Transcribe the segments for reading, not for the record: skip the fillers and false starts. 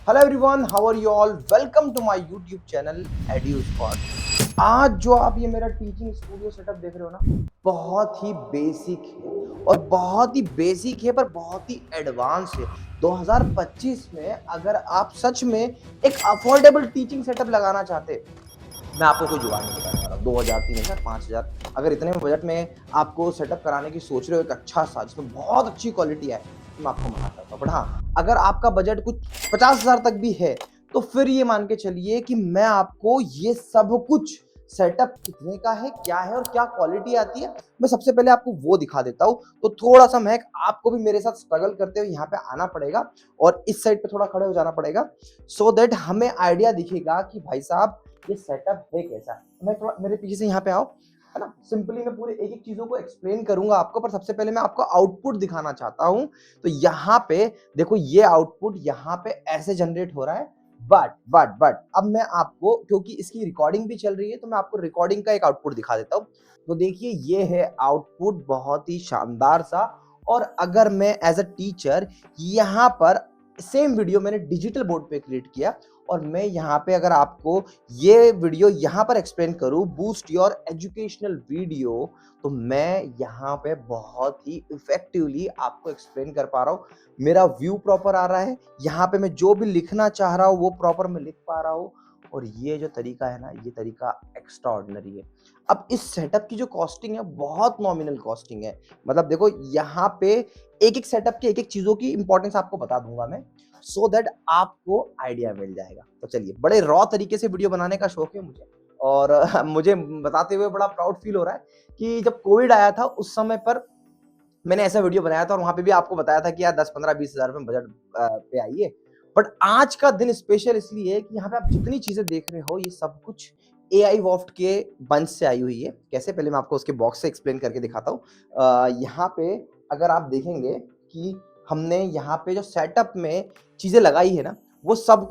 Hello everyone, how are you all? Welcome to my YouTube channel Edu Spot. आज जो आप ये मेरा टीचिंग स्टूडियो सेटअप देख रहे हो ना, बहुत ही बेसिक है और बहुत ही बेसिक है पर बहुत ही एडवांस है। 2025 में अगर आप सच में एक अफोर्डेबल टीचिंग सेटअप लगाना चाहते, मैं आपको कोई जुगाड़ नहीं बताने वाला। 2000, 3000, 5000 अगर इतने बजट में आपको सेटअप कराने की सोच रहे हो, एक अच्छा सा जिसमें बहुत अच्छी क्वालिटी है, तो मैं आपको मना करता हूँ। बट हाँ, अगर आपका बजट कुछ 50,000 तक भी है, तो फिर ये मान के चलिए कि मैं आपको ये सब कुछ सेटअप कितने का है, क्या है और क्या क्वालिटी आती है, मैं सबसे पहले आपको वो दिखा देता हूँ। तो थोड़ा सा महक आपको भी मेरे साथ स्ट्रगल करते हुए यहाँ पे आना पड़ेगा और इस साइड पे थोड़ा खड़े हो जाना पड़ेगा, सो दैट हमें आइडिया दिखेगा कि भाई साहब ये सेटअप है कैसा। मैं थोड़ा मेरे पीछे से यहाँ पे आओ, है ना। सिंपली मैं पूरे एक-एक चीज़ों को एक्सप्लेन करूँगा आपको, पर सबसे पहले मैं आपको आउटपुट दिखाना चाहता हूँ। तो यहाँ पे देखो, ये आउटपुट यहाँ पे ऐसे जनरेट हो रहा है। बट अब मैं आपको, क्योंकि इसकी रिकॉर्डिंग भी चल रही है, तो मैं आपको रिकॉर्डिंग का एक आउटपुट दिखा देता हूँ। तो देखिए, ये है आउटपुट, बहुत ही शानदार सा। और अगर मैं एज़ अ टीचर यहाँ पर सेम वीडियो मैंने डिजिटल बोर्ड पे क्रिएट किया और मैं यहाँ पे अगर आपको ये वीडियो यहाँ पर एक्सप्लेन करूँ, बूस्ट योर एजुकेशनल वीडियो, तो मैं यहाँ पे बहुत ही इफेक्टिवली आपको एक्सप्लेन कर पा रहा हूँ। मेरा व्यू प्रॉपर आ रहा है, यहाँ पे मैं जो भी लिखना चाह रहा हूँ वो प्रॉपर मैं लिख पा रहा हूँ। और ये जो तरीका है ना, ये तरीका एक्स्ट्रा ऑर्डिनरी है। अब इस सेटअप की जो कॉस्टिंग है, बहुत नॉमिनल कॉस्टिंग है। मतलब देखो, यहाँ पे एक एक सेटअप की एक एक चीजों की इंपॉर्टेंस आपको बता दूंगा मैं, सो दैट आपको आइडिया मिल जाएगा। तो चलिए, बड़े रॉ तरीके से वीडियो बनाने का शौक है मुझे, और मुझे बताते हुए बड़ा प्राउड फील हो रहा है कि जब कोविड आया था उस समय पर मैंने ऐसा वीडियो बनाया था और वहां पे भी आपको बताया था कि यार 10, 15, 20 हजार रुपए बजट पे आइए। बट आज का दिन स्पेशल इसलिए है कि यहाँ पे आप जितनी चीजें देख रहे हो, ये सब कुछ AI वॉफ्ट के बंच से आई हुई है। कैसे, पहले मैं आपको उसके बॉक्स से एक्सप्लेन करके दिखाता हूँ। यहाँ पे अगर आप देखेंगे कि हमने यहाँ पे जो सेटअप में चीजें लगाई है ना, वो सब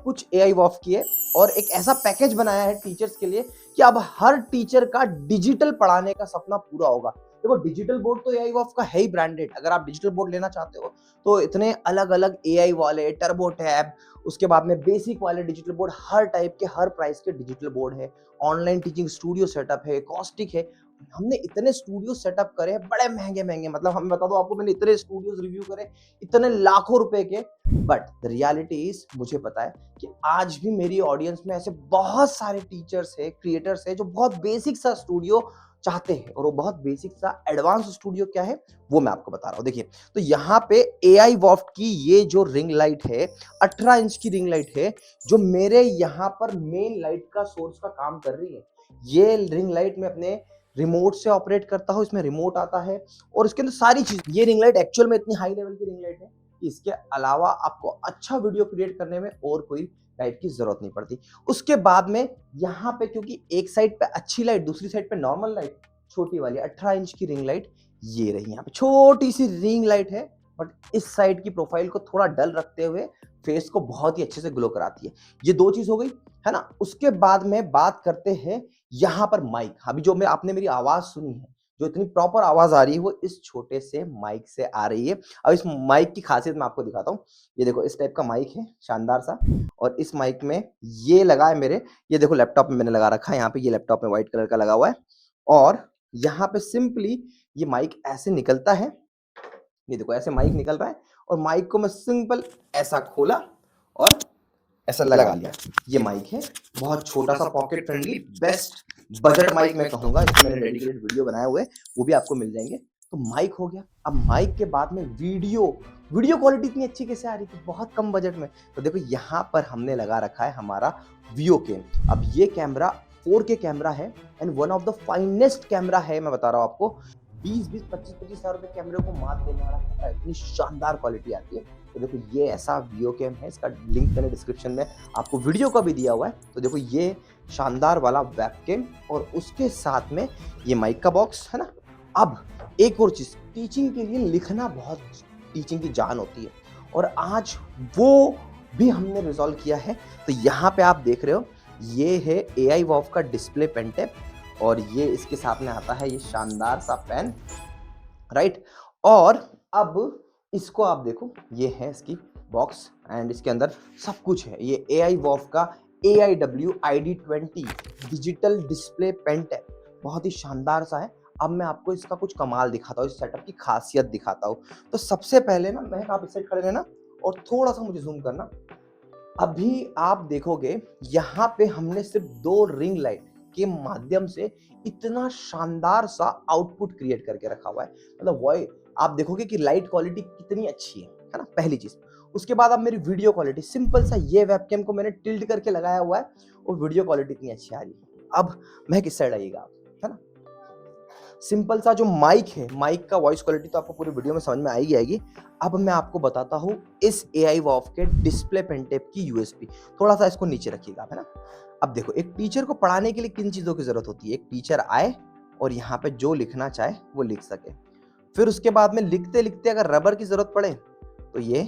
कुछ AI वॉफ्ट की है। और एक ऐसा पैकेज बनाया है टीचर्स के लिए कि अब हर टीचर का डिजिटल पढ़ाने का सपना पूरा होगा। देखो, डिजिटल बोर्ड तो एआई वॉफ का है ही ब्रांडेड। अगर आप डिजिटल बोर्ड लेना चाहते हो, तो इतने अलग अलग एआई वाले, टर्बो टैब, उसके बाद में बेसिक वाले डिजिटल बोर्ड, हर टाइप के, हर प्राइस के डिजिटल बोर्ड है। ऑनलाइन टीचिंग स्टूडियो सेटअप है, कॉस्टिक है। हमने इतने स्टूडियो सेटअप करे हैं, बड़े महंगे महंगे, मतलब हम बता दो आपको, मैंने इतने स्टूडियोज रिव्यू करे, इतने लाखों रुपए के। बट द रियलिटी इज, मुझे पता है कि आज भी मेरी ऑडियंस में ऐसे बहुत सारे टीचर्स है, क्रिएटर्स है, जो बहुत बेसिक सा स्टूडियो चाहते हैं। और वो बहुत बेसिक सा एडवांस स्टूडियो क्या है, वो मैं आपको बता रहा हूँ। देखिए, तो यहाँ पे एआई वॉफ्ट की ये जो रिंग लाइट है, 18 इंच की रिंग लाइट है, जो मेरे यहाँ पर मेन लाइट का सोर्स का काम कर रही है। ये रिंग लाइट में अपने रिमोट से ऑपरेट करता हूँ, इसमें रिमोट आता है और इसके अंदर सारी चीज। ये रिंग लाइट एक्चुअल में इतनी हाई लेवल की रिंग लाइट है कि इसके अलावा आपको अच्छा वीडियो क्रिएट करने में और कोई लाइट की जरूरत नहीं पड़ती। उसके बाद में यहाँ पे, क्योंकि एक साइड पे अच्छी लाइट, दूसरी साइड पे नॉर्मल लाइट, छोटी वाली 18 इंच की रिंग लाइट ये रही। यहाँ पे छोटी सी रिंग लाइट है, बट इस साइड की प्रोफाइल को थोड़ा डल रखते हुए फेस को बहुत ही अच्छे से ग्लो कराती है। ये दो चीज हो गई, है ना। उसके बाद में बात करते हैं यहाँ पर माइक। अभी जो मैं आपने मेरी आवाज सुनी है, जो इतनी प्रॉपर आवाज आ रही है, वो इस छोटे से माइक से आ रही है। अब इस माइक की खासियत मैं आपको दिखाता हूँ। ये देखो, इस टाइप का माइक है, शानदार सा। और इस माइक में ये लगा है मेरे, ये देखो लैपटॉप में मैंने लगा रखा है। यहाँ पे ये लैपटॉप में व्हाइट कलर का लगा हुआ है। और यहाँ पे सिंपली ये माइक ऐसे निकलता है। ये देखो, ऐसे माइक निकल रहा है और माइक को मैं सिंपल ऐसा खोला और ऐसा लगा लिया। ये माइक है, बहुत छोटा सा, pocket friendly, best budget mic मैं कहूंगा। इसमें मैंने डेडिकेटेड वीडियो बनाए हुए, वो भी आपको मिल जाएंगे। तो माइक हो गया। अब माइक के बाद में वीडियो क्वालिटी इतनी अच्छी कैसे आ रही थी बहुत कम बजट में? तो देखो, यहाँ पर हमने लगा रखा है हमारा वीओ कैम। अब ये कैमरा 4K कैमरा है and one of the finest camera है। मैं बता रहा हूँ आपको, 20-20, 25-25 हजार रुपए कैमरे को मात देने वाला कैमरा, इतनी शानदार क्वालिटी आती है। तो देखो, ये ऐसा वीओ कैम है, इसका लिंक मैंने डिस्क्रिप्शन में आपको वीडियो का भी दिया हुआ है। तो देखो, ये शानदार वाला वेब कैम और उसके साथ में ये माइक का बॉक्स है ना। अब एक और चीज, टीचिंग के लिए लिखना बहुत टीचिंग की जान होती है, और आज वो भी हमने रिजॉल्व किया है। तो यहाँ पे आप देख रहे हो, ये है एआई वॉफ का डिस्प्ले पेन टैब, और ये इसके साथ में आता है ये शानदार सा पेन, राइट। और अब इसको आप देखो, ये है इसकी बॉक्स एंड इसके अंदर सब कुछ है। ये AI वॉफ का AIW ID20 digital display pen tab बहुत ही शानदार सा है। अब मैं आपको इसका कुछ कमाल दिखाता हूँ, इस सेटअप की खासियत दिखाता हूँ। तो सबसे पहले ना मैं आप इस साइड खड़े रहना और थोड़ा सा मुझे जूम करना। अभी आप देखोगे यहाँ पे हमने सिर्फ 2 रिंग लाइट के माध्यम से इतना शानदार सा आउटपुट क्रिएट करके रखा हुआ है। मतलब वही आप देखोगे कि लाइट क्वालिटी कितनी अच्छी है ना, पहली चीज। उसके बाद अब मेरी वीडियो क्वालिटी, सिंपल सा ये वेबकैम को मैंने टिल्ट करके लगाया हुआ है और वीडियो क्वालिटी इतनी अच्छी आ रही है। अब मैं किस साइड आइएगा आप, है ना। सिंपल सा जो माइक है, माइक का वॉइस क्वालिटी तो आपको पूरी वीडियो में समझ में आएगी। अब मैं आपको बताता हूँ इस AI वॉफ के डिस्प्ले पेन टैब की यूएसपी। थोड़ा सा इसको नीचे रखिएगा, है ना। अब देखो, एक टीचर को पढ़ाने के लिए किन चीजों की जरूरत होती है? एक टीचर आए और यहाँ पे जो लिखना चाहे वो लिख सके। फिर उसके बाद में लिखते लिखते अगर रबर की जरूरत पड़े तो ये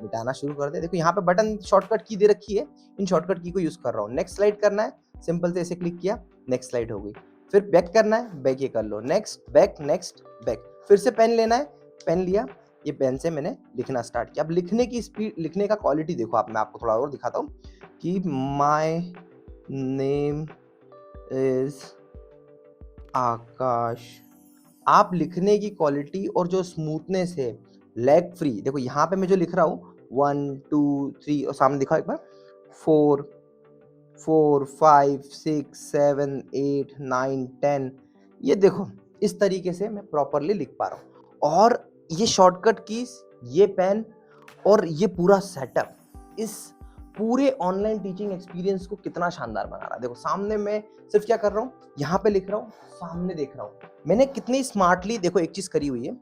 मिटाना शुरू कर दे। देखो यहाँ पे बटन शॉर्टकट की दे रखी है, इन शॉर्टकट की को यूज कर रहा हूँ। नेक्स्ट स्लाइड करना है, सिंपल से ऐसे क्लिक किया, नेक्स्ट स्लाइड हो गई। फिर बैक करना है, बैक ये कर लो, नेक्स्ट बैक, नेक्स्ट बैक। फिर से पेन लेना है, पेन लिया, ये पेन से मैंने लिखना स्टार्ट किया। अब लिखने की स्पीड, लिखने का क्वालिटी देखो आप, मैं आपको थोड़ा और दिखाता हूँ कि माय नेम इज आकाश। आप लिखने की क्वालिटी और जो स्मूथनेस है, लैग फ्री, देखो यहाँ पे मैं जो लिख रहा हूँ 1 2 3 और सामने दिखाओ एक बार 4 4 5 6 7 8 9 10, ये देखो इस तरीके से मैं प्रॉपरली लिख पा रहा हूँ। और ये शॉर्टकट कीज, ये पेन और ये पूरा सेटअप इस पूरे ऑनलाइन टीचिंग एक्सपीरियंस को कितना शानदार बना रहा है। देखो सामने मैं सिर्फ क्या कर रहा हूँ, यहाँ पे लिख रहा हूँ, सामने देख रहा हूँ। मैंने कितनी स्मार्टली देखो एक चीज करी हुई है।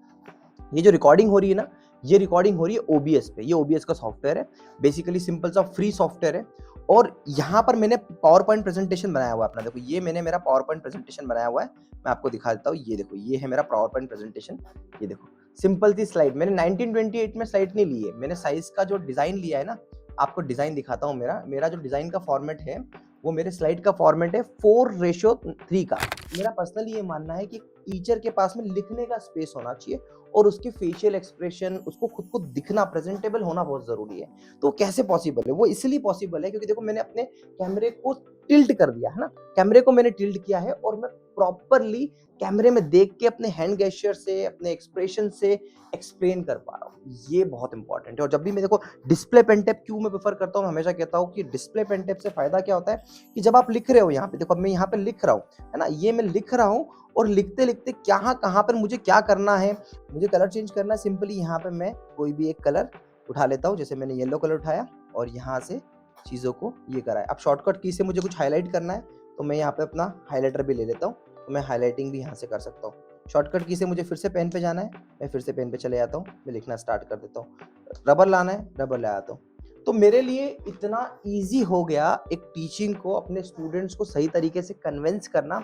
ये जो रिकॉर्डिंग हो रही है ना, ये रिकॉर्डिंग हो रही है OBS पे। ये OBS का सॉफ्टवेयर है, बेसिकली सिंपल सा फ्री सॉफ्टवेयर है। और यहाँ पर मैंने पावर पॉइंट प्रेजेंटेशन बनाया हुआ है अपना। देखो ये मैंने मेरा पावर पॉइंट प्रेजेंटेशन बनाया हुआ है, मैं आपको दिखा देता हूँ। ये देखो, ये है मेरा पावर पॉइंट प्रेजेंटेशन। ये देखो सिंपल सी स्लाइड, मैंने 1928 में स्लाइड नहीं ली है, मैंने साइज का जो डिजाइन लिया है ना, आपको डिजाइन दिखाता हूँ। मेरा जो डिजाइन का फॉर्मेट है वो मेरे स्लाइड का फॉर्मेट है 4:3 का। मेरा पर्सनली ये मानना है कि टीचर के पास में लिखने का स्पेस होना चाहिए और उसके फेशियल एक्सप्रेशन, उसको खुद को दिखना, प्रेजेंटेबल होना बहुत जरूरी है। तो कैसे पॉसिबल है? वो इसलिए पॉसिबल है क्योंकि देखो मैंने अपने कैमरे को टिल्ट कर दिया है ना, कैमरे को मैंने टिल्ट किया है और मैं प्रॉपरली कैमरे में देख के अपने हैंड गेस्चर से, अपने एक्सप्रेशन से एक्सप्लेन कर पा रहा हूँ। ये बहुत इंपॉर्टेंट है। और जब भी मैं देखो डिस्प्ले पेन टैब क्यों मैं प्रेफर करता हूँ, हमेशा कहता हूँ कि डिस्प्ले पेन टैब से फायदा क्या होता है कि जब आप लिख रहे हो, यहाँ पे देखो, अब मैं यहाँ पे लिख रहा हूँ, है ना, ये मैं लिख रहा हूँ और लिखते लिखते कहाँ पर मुझे क्या करना है, मुझे कलर चेंज करना है। सिंपली यहाँ पे मैं कोई भी एक कलर उठा लेता हूँ, जैसे मैंने येलो कलर उठाया और यहाँ से चीज़ों को ये करा है। अब शॉर्टकट की से मुझे कुछ हाईलाइट करना है तो मैं यहाँ पे अपना हाईलाइटर भी ले लेता हूँ, तो मैं हाईलाइटिंग भी यहाँ से कर सकता हूँ। शॉर्टकट की से मुझे फिर से पेन पे जाना है, मैं फिर से पेन पे चले जाता हूँ, मैं लिखना स्टार्ट कर देता हूँ। रबर लाना है, रबर ले आता हूँ। तो मेरे लिए इतना ईजी हो गया एक टीचिंग को, अपने स्टूडेंट्स को सही तरीके से कन्विंस करना।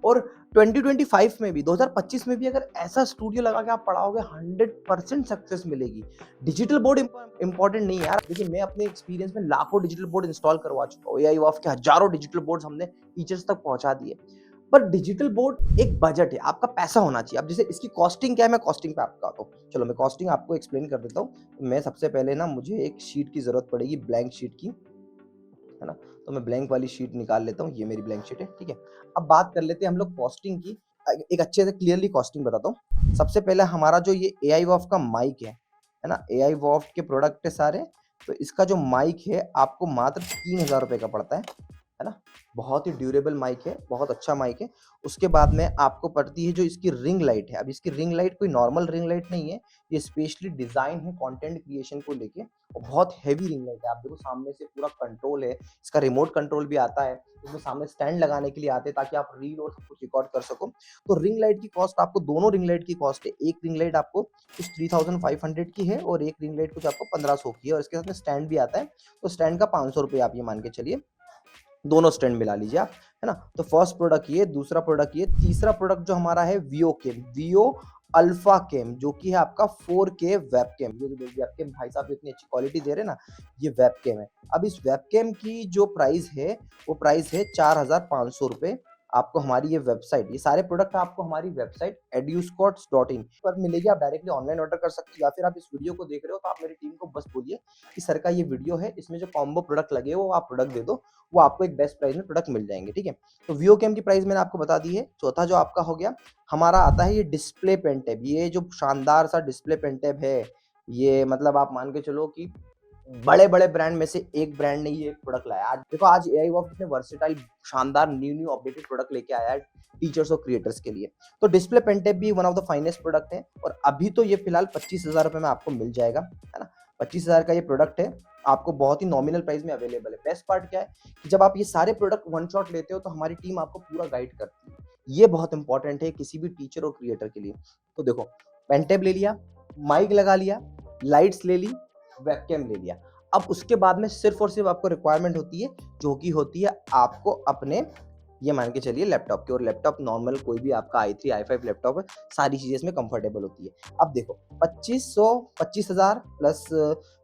और 2025 में भी, 2025 में भी अगर ऐसा स्टूडियो लगा के आप पढ़ाओगे 100% सक्सेस मिलेगी। डिजिटल बोर्ड इंपॉर्टेंट नहीं है यार। देखिए मैं अपने एक्सपीरियंस में लाखों डिजिटल बोर्ड इंस्टॉल करवा चुका हूँ। AI वॉफ के हजारों डिजिटल बोर्ड हमने टीचर्स तक पहुंचा दिए। पर डिजिटल बोर्ड एक बजट है, आपका पैसा होना चाहिए। अब जैसे इसकी कॉस्टिंग क्या है, मैं कॉस्टिंग पे आपको आता हूँ। चलो मैं कॉस्टिंग आपको एक्सप्लेन कर देता हूँ। मैं सबसे पहले ना, मुझे एक शीट की जरूरत पड़ेगी, ब्लैंक शीट की, है ना। तो मैं ब्लैंक वाली शीट निकाल लेता हूँ, ये मेरी ब्लैंक शीट है, ठीक है। अब बात कर लेते हैं हम लोग कॉस्टिंग की। एक अच्छे से क्लियरली कॉस्टिंग बताता हूँ। सबसे पहले हमारा जो ये AI वॉफ का माइक है ना, AI वॉफ के प्रोडक्ट है सारे। तो इसका जो माइक है आपको मात्र 3000 रुपये का पड़ता है ना। बहुत ही ड्यूरेबल माइक है, बहुत अच्छा माइक है। उसके बाद में आपको पड़ती है जो इसकी रिंग लाइट है। अब इसकी रिंग लाइट कोई नॉर्मल रिंग लाइट नहीं है, ये स्पेशली डिजाइन है कंटेंट क्रिएशन को लेके और बहुत हैवी रिंग लाइट है। आप देखो सामने से पूरा कंट्रोल है, इसका रिमोट कंट्रोल भी आता है। इसमें सामने स्टैंड लगाने के लिए आते हैं ताकि आप रील और सब कुछ रिकॉर्ड कर सको। तो रिंग लाइट की कॉस्ट आपको, दोनों रिंग लाइट की कॉस्ट है, एक रिंग लाइट आपको कुछ 3500 की है और एक रिंग लाइट कुछ आपको 1500 की है। और इसके साथ में स्टैंड भी आता है, तो स्टैंड का 500 रुपये आप ये मान के चलिए, दोनों स्टैंड मिला लीजिए आप, है ना। तो फर्स्ट प्रोडक्ट ये, दूसरा प्रोडक्ट ये, तीसरा प्रोडक्ट जो हमारा है वियो कैम, वियो अल्फा कैम, जो कि है आपका 4K वेब कैम। ये जो वेब कैम भाई साहब इतनी अच्छी क्वालिटी दे रहे हैं ना, ये वेब कैम है। अब इस वेब कैम की जो प्राइस है वो प्राइस है 4500 रुपये। आपको हमारी ये वेबसाइट, ये सारे प्रोडक्ट आपको हमारी वेबसाइट eduscots.in पर मिलेगी। आप डायरेक्टली ऑनलाइन ऑर्डर कर सकते हो, या फिर आप इस वीडियो को देख रहे हो तो आप मेरी टीम को बस बोलिए कि सर का ये वीडियो है, इसमें जो कॉम्बो प्रोडक्ट लगे हो वो आप प्रोडक्ट दे दो, वो आपको एक बेस्ट प्राइस में प्रोडक्ट मिल जाएंगे। ठीक है, तो वीओ कैम की प्राइस मैंने आपको बता दी है। चौथा जो आपका हो गया, हमारा आता है ये डिस्प्ले पेन टैब। ये जो शानदार सा डिस्प्ले पेन टैब है, ये मतलब आप मान के चलो कि बड़े-बड़े ब्रांड में से एक ब्रांड ने ये प्रोडक्ट लाया। आज देखो, आज एआई वॉफ कितने वर्सेटाइल शानदार न्यू अपडेटेड प्रोडक्ट लेके आया है टीचर्स और क्रिएटर्स के लिए। तो डिस्प्ले पेन टैब भी one of the finest product है, और अभी तो ये फिलहाल 25,000 रुपए में आपको मिल जाएगा, है ना। 25,000 का ये प्रोडक्ट है, आपको बहुत ही नॉमिनल प्राइस में अवेलेबल है। बेस्ट पार्ट क्या है कि जब आप ये सारे प्रोडक्ट वन शॉट लेते हो तो हमारी टीम आपको पूरा गाइड करती है। ये बहुत इंपॉर्टेंट है किसी भी टीचर और क्रिएटर के लिए। तो देखो, पेन टैब ले लिया, माइक लगा लिया, लाइट्स ले ली, वेबकैम ले लिया। अब उसके बाद में सिर्फ और सिर्फ आपको रिक्वायरमेंट होती है, जो कि होती है आपको अपने, ये मान के चलिए लैपटॉप की। और लैपटॉप नॉर्मल कोई भी आपका i3 i5 लैपटॉप है, सारी चीजें इसमें कंफर्टेबल होती है। अब देखो, 25,000 प्लस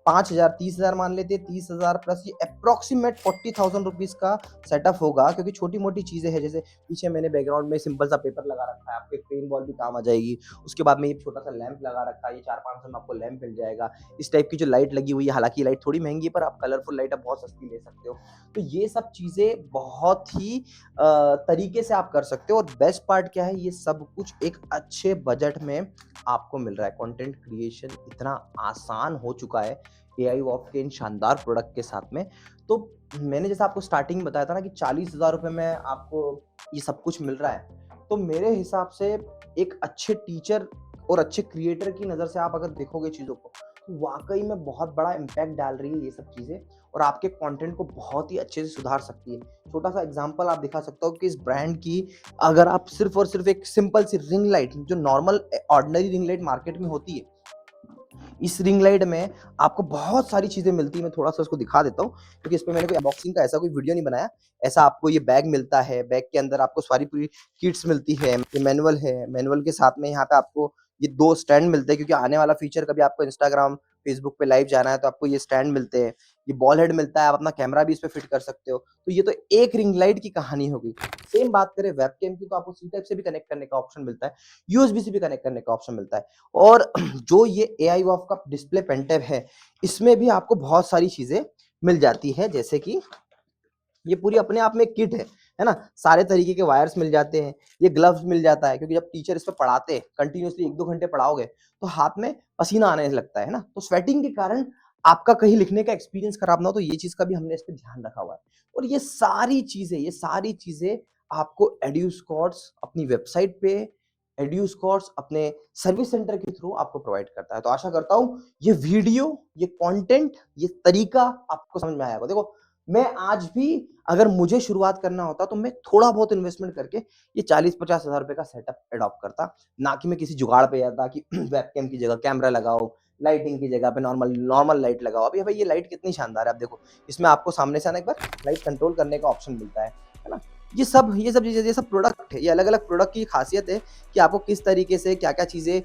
5,000, 30,000 मान लेते हैं। 30,000 प्लस ये अप्रोक्सीमेट 40,000 रुपीज का सेटअप होगा, क्योंकि छोटी मोटी चीजें हैं, जैसे पीछे मैंने बैकग्राउंड में सिंपल सा पेपर लगा रखा है, आपके पेन बॉल भी काम आ जाएगी। उसके बाद में ये छोटा सा लैंप लगा रखा है, ये 4-500 में आपको लैंप मिल जाएगा। इस टाइप की जो लाइट लगी हुई है, हालांकि लाइट थोड़ी महंगी है, पर आप कलरफुल लाइट आप बहुत सस्ती ले सकते हो। तो ये सब चीजें बहुत ही तरीके से आप कर सकते हो। और बेस्ट पार्ट क्या है, ये सब कुछ एक अच्छे बजट में आपको मिल रहा है। कंटेंट क्रिएशन इतना आसान हो चुका है एआई वॉफ के इन शानदार प्रोडक्ट के साथ में। तो मैंने जैसा आपको स्टार्टिंग में बताया था ना कि 40,000 रुपए में आपको ये सब कुछ मिल रहा है, तो मेरे हिसाब से एक अच्छे टीचर और अच्छे क्रिएटर की नज़र से आप अगर देखोगे चीज़ों को, तो वाकई में बहुत बड़ा इम्पैक्ट डाल रही है ये सब चीज़ें, और आपके कंटेंट को बहुत ही अच्छे से सुधार सकती है। छोटा सा एग्जांपल आप दिखा सकता हो कि इस ब्रांड की, अगर आप सिर्फ और सिर्फ एक सिंपल सी रिंग लाइट, जो normal ordinary ring light market में होती है, इस रिंग लाइट में आपको बहुत सारी चीजें मिलती है। मैं थोड़ा सा उसको दिखा देता हूँ, क्योंकि इस पे मैंने कोई अनबॉक्सिंग का ऐसा कोई वीडियो नहीं बनाया। ऐसा आपको ये बैग मिलता है, बैग के अंदर आपको सारी पूरी किट्स मिलती है, ये मैनुअल है, मैनुअल के साथ में यहाँ पे आपको ये 2 स्टैंड मिलते हैं, क्योंकि आने वाला फ्यूचर कभी आपको इंस्टाग्राम, फेसबुक पे लाइव जाना है तो आपको ये स्टैंड मिलते हैं। ये बॉल हेड मिलता है, आप अपना कैमरा भी इस पे फिट कर सकते हो। तो ये तो एक रिंग लाइट की कहानी हो गई। सेम बात करें वेबकैम की, तो आपको सी टाइप से भी कनेक्ट करने का ऑप्शन मिलता है, यूएसबी से भी कनेक्ट करने का ऑप्शन मिलता है। और जो ये एआई वॉफ का डिस्प्ले पेन टैब है, इसमें भी आपको बहुत सारी चीजें मिल जाती है, जैसे कि ये पूरी अपने आप में एक किट है ना। सारे तरीके के वायर्स मिल जाते हैं, ये ग्लव्स मिल जाता है, क्योंकि जब टीचर इस पे पढ़ाते हैं कंटिन्यूअसली 1-2 घंटे पढ़ाओगे तो हाथ में पसीना आने लगता है ना, तो स्वेटिंग के कारण आपका कहीं लिखने का एक्सपीरियंस खराब ना हो, तो ये चीज का भी हमने इस पे ध्यान रखा हुआ है। और ये सारी चीजें आपको एड्यूस्कॉर्ट्स अपनी वेबसाइट पे, एड्यूस्कॉर्ट्स अपने सर्विस सेंटर के थ्रू आपको प्रोवाइड करता है। तो आशा करता हूँ ये वीडियो, ये कंटेंट, ये तरीका आपको समझ में आया होगा। देखो, मैं आज भी अगर मुझे शुरुआत करना होता तो मैं थोड़ा बहुत इन्वेस्टमेंट करके ये 40-50 हजार रुपए का सेटअप एडॉप्ट करता, ना कि मैं किसी जुगाड़ पे जाता कि वेबकैम की जगह कैमरा लगाओ, लाइटिंग की जगह पे नॉर्मल नॉर्मल लाइट लगाओ। अभी भाई ये लाइट कितनी शानदार है, आप देखो, इसमें आपको सामने से आना, एक बार लाइट कंट्रोल करने का ऑप्शन मिलता है ना। ये सब चीजें, ये सब प्रोडक्ट है, ये अलग अलग प्रोडक्ट की खासियत है कि आपको किस तरीके से क्या क्या चीजें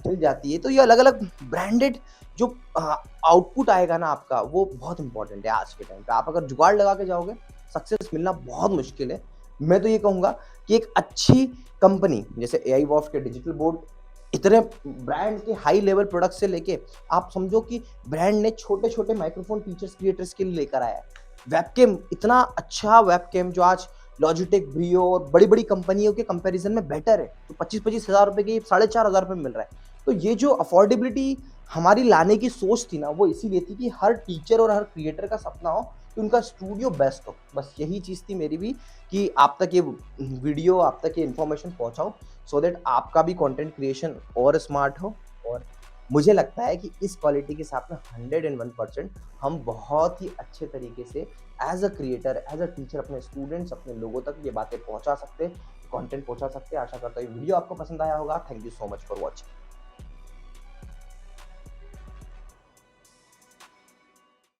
मिल जाती है। तो ये अलग अलग ब्रांडेड जो आउटपुट आएगा ना आपका, वो बहुत इंपॉर्टेंट है आज के टाइम पे। आप अगर जुगाड़ लगा के जाओगे, सक्सेस मिलना बहुत मुश्किल है। मैं तो ये कहूंगा कि एक अच्छी कंपनी जैसे एआई वॉफ के डिजिटल बोर्ड, इतने ब्रांड के हाई लेवल प्रोडक्ट से लेके, आप समझो कि ब्रांड ने छोटे छोटे माइक्रोफोन टीचर्स क्रिएटर्स के लिए लेकर आया है। वेबकैम, इतना अच्छा वेबकैम जो आज लॉजिटेक, ब्रियो और बड़ी बड़ी कंपनियों के कंपैरिजन में बेटर है, तो 25-25 हजार रुपए की 4,500 रुपए में मिल रहा है। तो ये जो अफोर्डेबिलिटी हमारी लाने की सोच थी ना, वो इसीलिए थी कि हर टीचर और हर क्रिएटर का सपना हो कि उनका स्टूडियो बेस्ट हो। बस यही चीज़ थी मेरी भी, कि आप तक ये वीडियो, आप तक ये इन्फॉर्मेशन पहुंचाऊं, सो दैट आपका भी कंटेंट क्रिएशन और स्मार्ट हो। और मुझे लगता है कि इस क्वालिटी के साथ में 101% हम बहुत ही अच्छे तरीके से as a creator, as a teacher अपने स्टूडेंट्स, अपने लोगों तक ये बातें पहुंचा सकते, कंटेंट पहुंचा सकते हैं। आशा करता हूँ ये वीडियो आपको पसंद आया होगा। Thank you so much for watching.